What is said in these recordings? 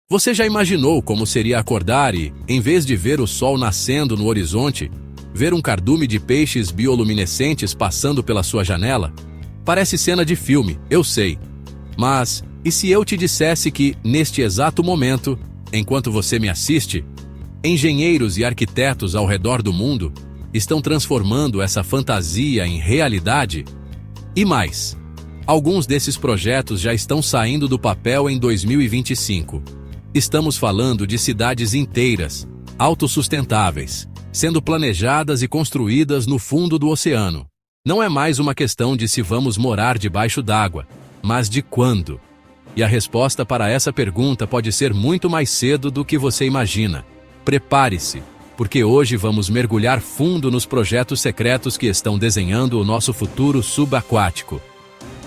Você já imaginou como seria acordar e, em vez de ver o sol nascendo no horizonte, ver um cardume de peixes bioluminescentes passando pela sua janela? Parece cena de filme, eu sei. Mas, e se eu te dissesse que, neste exato momento, enquanto você me assiste, engenheiros e arquitetos ao redor do mundo estão transformando essa fantasia em realidade? E mais, alguns desses projetos já estão saindo do papel em 2025. Estamos falando de cidades inteiras, autossustentáveis, sendo planejadas e construídas no fundo do oceano. Não é mais uma questão de se vamos morar debaixo d'água, mas de quando. E a resposta para essa pergunta pode ser muito mais cedo do que você imagina. Prepare-se, porque hoje vamos mergulhar fundo nos projetos secretos que estão desenhando o nosso futuro subaquático.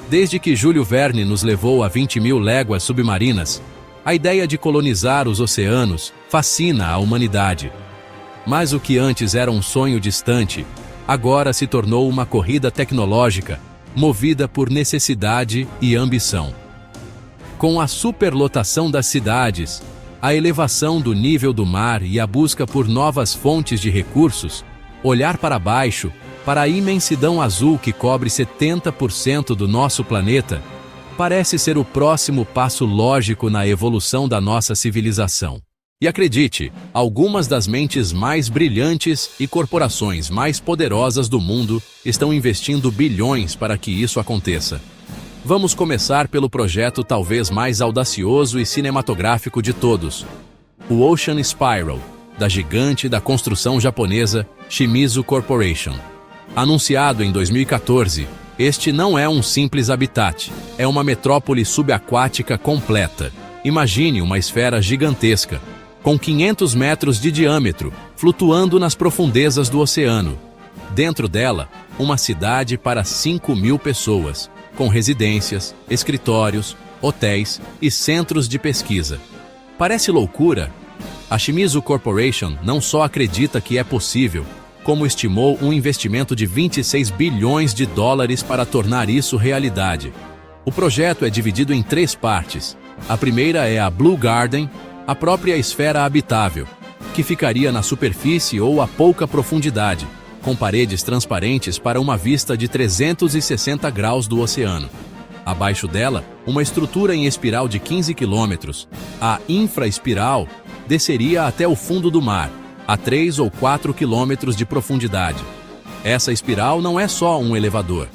Desde que Júlio Verne nos levou a 20.000 léguas submarinas, a ideia de colonizar os oceanos fascina a humanidade. Mas o que antes era um sonho distante, agora se tornou uma corrida tecnológica, movida por necessidade e ambição. Com a superlotação das cidades, a elevação do nível do mar e a busca por novas fontes de recursos, olhar para baixo, para a imensidão azul que cobre 70% do nosso planeta, parece ser o próximo passo lógico na evolução da nossa civilização. E acredite, algumas das mentes mais brilhantes e corporações mais poderosas do mundo estão investindo bilhões para que isso aconteça. Vamos começar pelo projeto talvez mais audacioso e cinematográfico de todos, o Ocean Spiral, da gigante da construção japonesa Shimizu Corporation. Anunciado em 2014, este não é um simples habitat, é uma metrópole subaquática completa. Imagine uma esfera gigantesca, com 500 metros de diâmetro, flutuando nas profundezas do oceano. Dentro dela, uma cidade para 5.000 pessoas, com residências, escritórios, hotéis e centros de pesquisa. Parece loucura? A Shimizu Corporation não só acredita que é possível, como estimou um investimento de 26 bilhões de dólares para tornar isso realidade. O projeto é dividido em 3 partes. A primeira é a Blue Garden, a própria esfera habitável, que ficaria na superfície ou a pouca profundidade, com paredes transparentes para uma vista de 360 graus do oceano. Abaixo dela, uma estrutura em espiral de 15 quilômetros. A infraespiral desceria até o fundo do mar, a 3 ou 4 quilômetros de profundidade. Essa espiral não é só um elevador.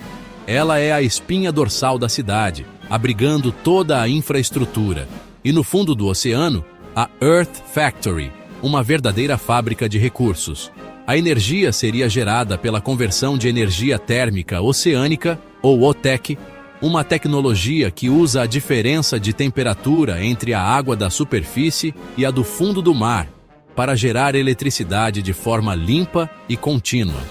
Ela é a espinha dorsal da cidade, abrigando toda a infraestrutura. E no fundo do oceano, a Earth Factory, uma verdadeira fábrica de recursos. A energia seria gerada pela conversão de energia térmica oceânica, ou OTEC, uma tecnologia que usa a diferença de temperatura entre a água da superfície e a do fundo do mar, para gerar eletricidade de forma limpa e contínua.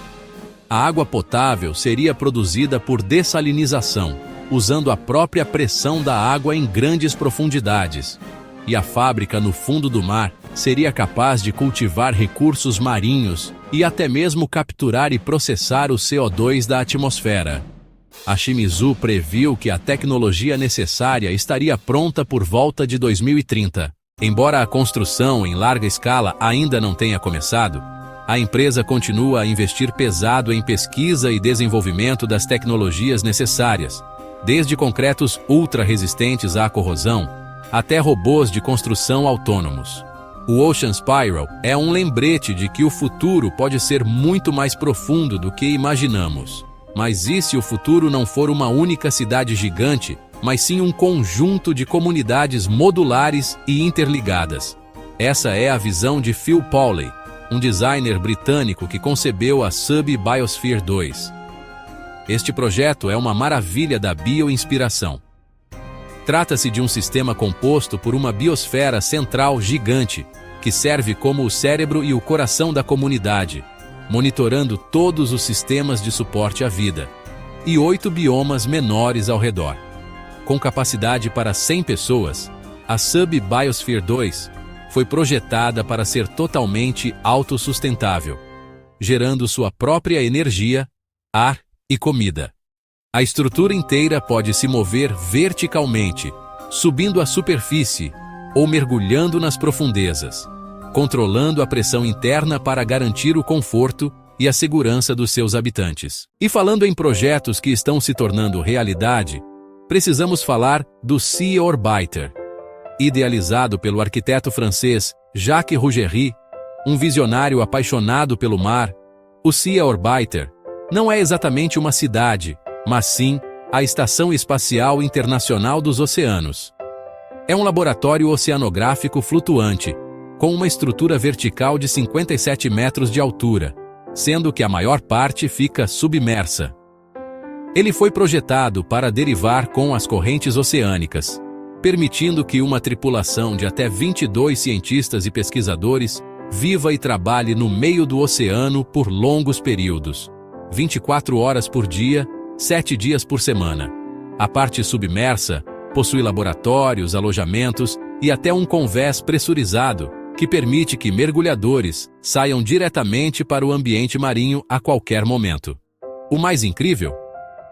A água potável seria produzida por dessalinização, usando a própria pressão da água em grandes profundidades. E a fábrica no fundo do mar seria capaz de cultivar recursos marinhos e até mesmo capturar e processar o CO2 da atmosfera. A Shimizu previu que a tecnologia necessária estaria pronta por volta de 2030. Embora a construção em larga escala ainda não tenha começado, a empresa continua a investir pesado em pesquisa e desenvolvimento das tecnologias necessárias, desde concretos ultra-resistentes à corrosão até robôs de construção autônomos. O Ocean Spiral é um lembrete de que o futuro pode ser muito mais profundo do que imaginamos. Mas e se o futuro não for uma única cidade gigante, mas sim um conjunto de comunidades modulares e interligadas? Essa é a visão de Phil Pawley, um designer britânico que concebeu a Sub-Biosphere 2. Este projeto é uma maravilha da bioinspiração. Trata-se de um sistema composto por uma biosfera central gigante, que serve como o cérebro e o coração da comunidade, monitorando todos os sistemas de suporte à vida, e 8 biomas menores ao redor. Com capacidade para 100 pessoas, a Sub-Biosphere 2 foi projetada para ser totalmente autossustentável, gerando sua própria energia, ar e comida. A estrutura inteira pode se mover verticalmente, subindo à superfície ou mergulhando nas profundezas, controlando a pressão interna para garantir o conforto e a segurança dos seus habitantes. E falando em projetos que estão se tornando realidade, precisamos falar do Sea Orbiter. Idealizado pelo arquiteto francês Jacques Rougerie, um visionário apaixonado pelo mar, o Sea Orbiter não é exatamente uma cidade, mas sim a Estação Espacial Internacional dos Oceanos. É um laboratório oceanográfico flutuante, com uma estrutura vertical de 57 metros de altura, sendo que a maior parte fica submersa. Ele foi projetado para derivar com as correntes oceânicas, permitindo que uma tripulação de até 22 cientistas e pesquisadores viva e trabalhe no meio do oceano por longos períodos, 24 horas por dia, 7 dias por semana. A parte submersa possui laboratórios, alojamentos e até um convés pressurizado, que permite que mergulhadores saiam diretamente para o ambiente marinho a qualquer momento. O mais incrível?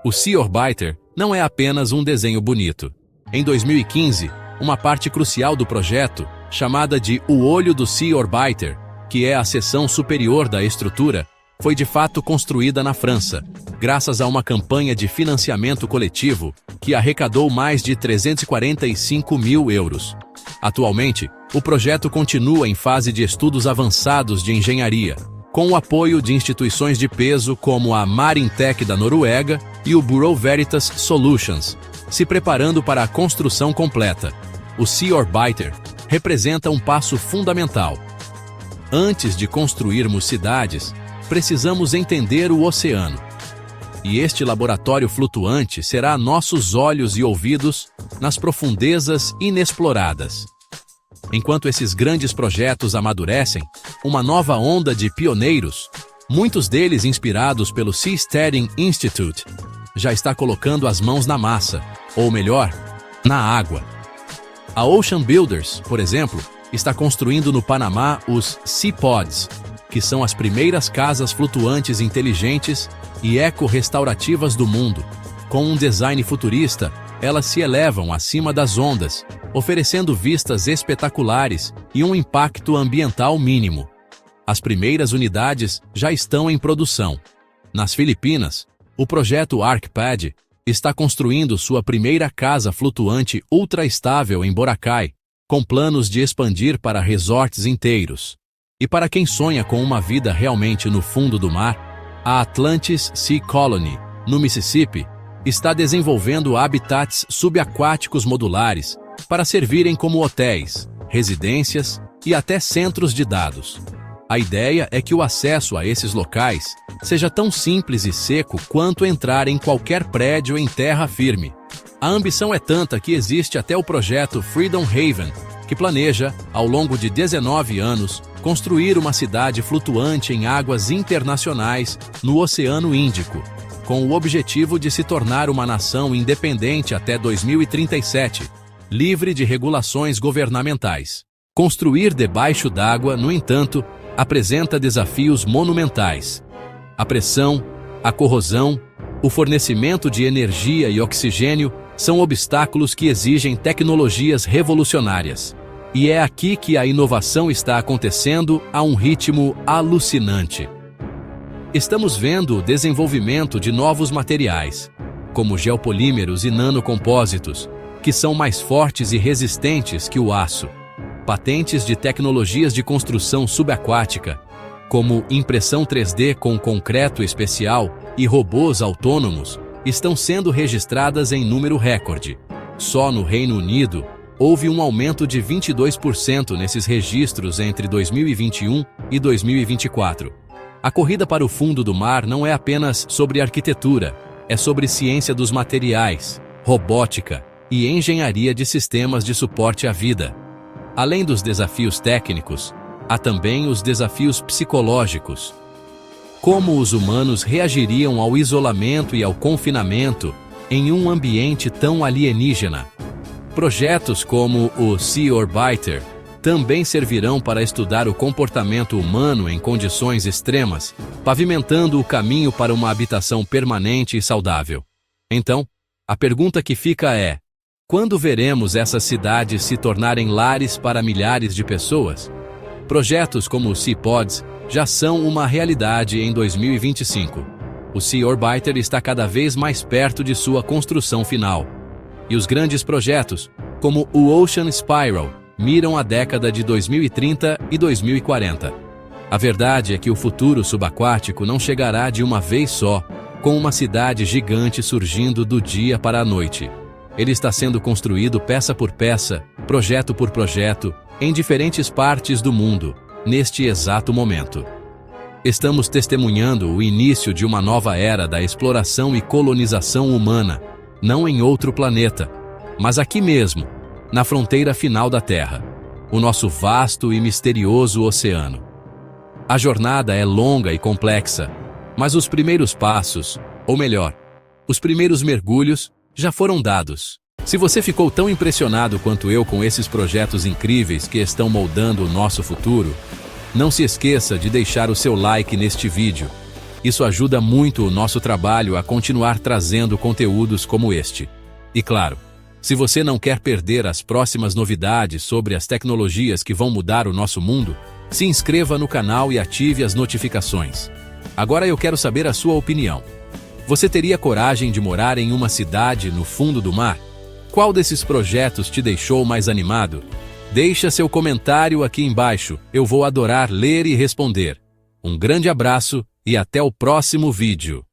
O Sea Orbiter não é apenas um desenho bonito. Em 2015, uma parte crucial do projeto, chamada de O Olho do Sea Orbiter, que é a seção superior da estrutura, foi de fato construída na França, graças a uma campanha de financiamento coletivo que arrecadou mais de 345 mil euros. Atualmente, o projeto continua em fase de estudos avançados de engenharia, com o apoio de instituições de peso como a Marintech da Noruega e o Bureau Veritas Solutions, se preparando para a construção completa. O Sea Orbiter representa um passo fundamental. Antes de construirmos cidades, precisamos entender o oceano. E este laboratório flutuante será nossos olhos e ouvidos nas profundezas inexploradas. Enquanto esses grandes projetos amadurecem, uma nova onda de pioneiros, muitos deles inspirados pelo Seasteading Institute, já está colocando as mãos na massa, ou melhor, na água. A Ocean Builders, por exemplo, está construindo no Panamá os Seapods, que são as primeiras casas flutuantes inteligentes e eco-restaurativas do mundo. Com um design futurista, elas se elevam acima das ondas, oferecendo vistas espetaculares e um impacto ambiental mínimo. As primeiras unidades já estão em produção. Nas Filipinas, o projeto ArcPad está construindo sua primeira casa flutuante ultra estável em Boracay, com planos de expandir para resorts inteiros. E para quem sonha com uma vida realmente no fundo do mar, a Atlantis Sea Colony, no Mississippi, está desenvolvendo habitats subaquáticos modulares para servirem como hotéis, residências e até centros de dados. A ideia é que o acesso a esses locais seja tão simples e seco quanto entrar em qualquer prédio em terra firme. A ambição é tanta que existe até o projeto Freedom Haven, que planeja, ao longo de 19 anos, construir uma cidade flutuante em águas internacionais no Oceano Índico, com o objetivo de se tornar uma nação independente até 2037, livre de regulações governamentais. Construir debaixo d'água, no entanto, apresenta desafios monumentais. A pressão, a corrosão, o fornecimento de energia e oxigênio são obstáculos que exigem tecnologias revolucionárias. E é aqui que a inovação está acontecendo a um ritmo alucinante. Estamos vendo o desenvolvimento de novos materiais, como geopolímeros e nanocompósitos, que são mais fortes e resistentes que o aço. Patentes de tecnologias de construção subaquática, como impressão 3D com concreto especial e robôs autônomos, estão sendo registradas em número recorde. Só no Reino Unido, houve um aumento de 22% nesses registros entre 2021 e 2024. A corrida para o fundo do mar não é apenas sobre arquitetura, é sobre ciência dos materiais, robótica e engenharia de sistemas de suporte à vida. Além dos desafios técnicos, há também os desafios psicológicos. Como os humanos reagiriam ao isolamento e ao confinamento em um ambiente tão alienígena? Projetos como o Sea Orbiter também servirão para estudar o comportamento humano em condições extremas, pavimentando o caminho para uma habitação permanente e saudável. Então, a pergunta que fica é: Quando veremos essas cidades se tornarem lares para milhares de pessoas? Projetos como o Seapods já são uma realidade em 2025. O Sea Orbiter está cada vez mais perto de sua construção final. E os grandes projetos, como o Ocean Spiral, miram a década de 2030 e 2040. A verdade é que o futuro subaquático não chegará de uma vez só, com uma cidade gigante surgindo do dia para a noite. Ele está sendo construído peça por peça, projeto por projeto, em diferentes partes do mundo, neste exato momento. Estamos testemunhando o início de uma nova era da exploração e colonização humana, não em outro planeta, mas aqui mesmo, na fronteira final da Terra, o nosso vasto e misterioso oceano. A jornada é longa e complexa, mas os primeiros passos, ou melhor, os primeiros mergulhos, já foram dados. Se você ficou tão impressionado quanto eu com esses projetos incríveis que estão moldando o nosso futuro, não se esqueça de deixar o seu like neste vídeo. Isso ajuda muito o nosso trabalho a continuar trazendo conteúdos como este. E claro, se você não quer perder as próximas novidades sobre as tecnologias que vão mudar o nosso mundo, se inscreva no canal e ative as notificações. Agora eu quero saber a sua opinião. Você teria coragem de morar em uma cidade no fundo do mar? Qual desses projetos te deixou mais animado? Deixa seu comentário aqui embaixo, eu vou adorar ler e responder. Um grande abraço e até o próximo vídeo.